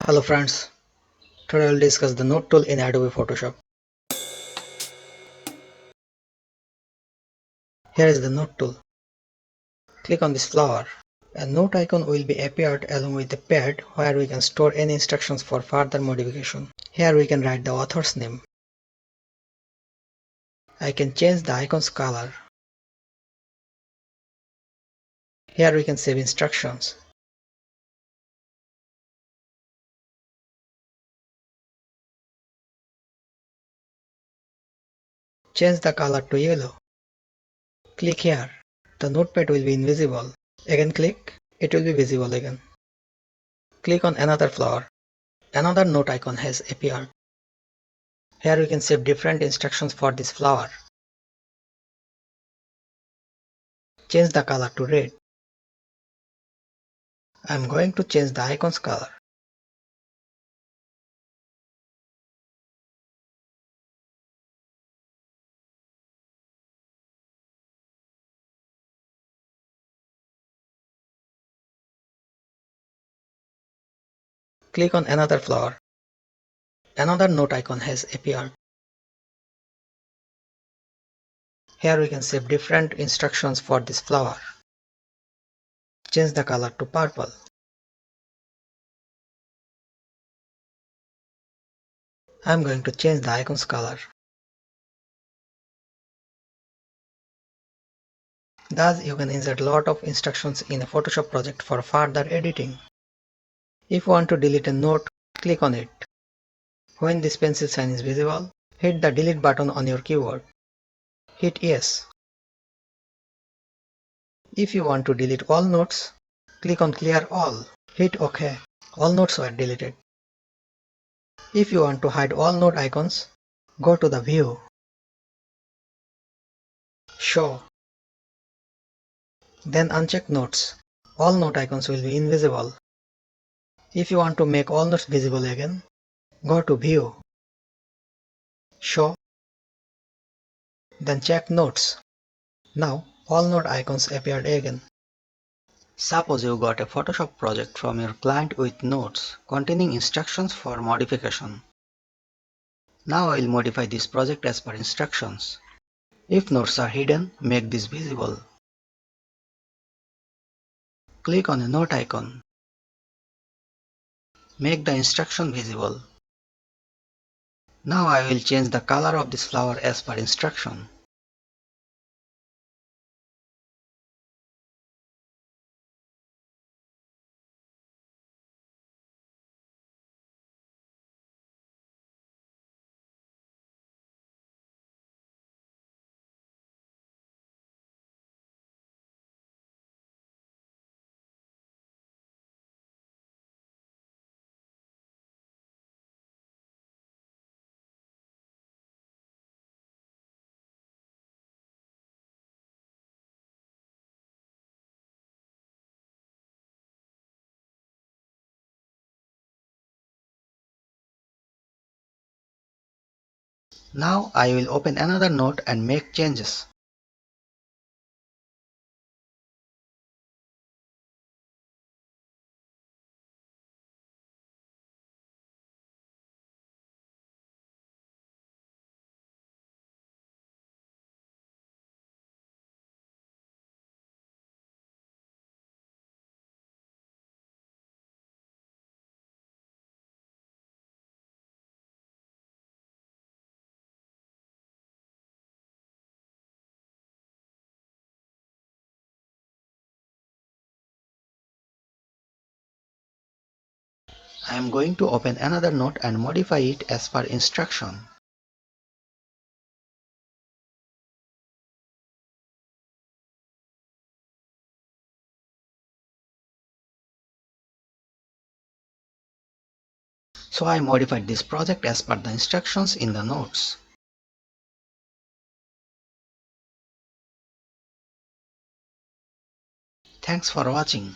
Hello friends, today I will discuss the Note tool in Adobe Photoshop. Here is the Note tool. Click on this flower. A note icon will be appeared along with the pad where we can store any instructions for further modification. Here we can write the author's name. I can change the icon's color. Here we can save instructions. Change the color to yellow. Click here. The notepad will be invisible. Again click, it will be visible again. Click on another flower. Another note icon has appeared. Here we can save different instructions for this flower. Change the color to red. I am going to change the icon's color. Click on another flower. Another note icon has appeared. Here we can save different instructions for this flower. Change the color to purple. I am going to change the icon's color. Thus you can insert a lot of instructions in a Photoshop project for further editing. If you want to delete a note, click on it. When this pencil sign is visible, hit the delete button on your keyboard. Hit yes. If you want to delete all notes, click on clear all. Hit OK. All notes were deleted. If you want to hide all note icons, go to the View, Show, then uncheck Notes. All note icons will be invisible. If you want to make all notes visible again, go to View, Show, then check Notes. Now all note icons appeared again. Suppose you got a Photoshop project from your client with notes containing instructions for modification. Now I will modify this project as per instructions. If notes are hidden, make this visible. Click on a note icon. Make the instruction visible. Now I will change the color of this flower as per instruction. Now I will open another note and make changes. I am going to open another note and modify it as per instruction. So I modified this project as per the instructions in the notes. Thanks for watching.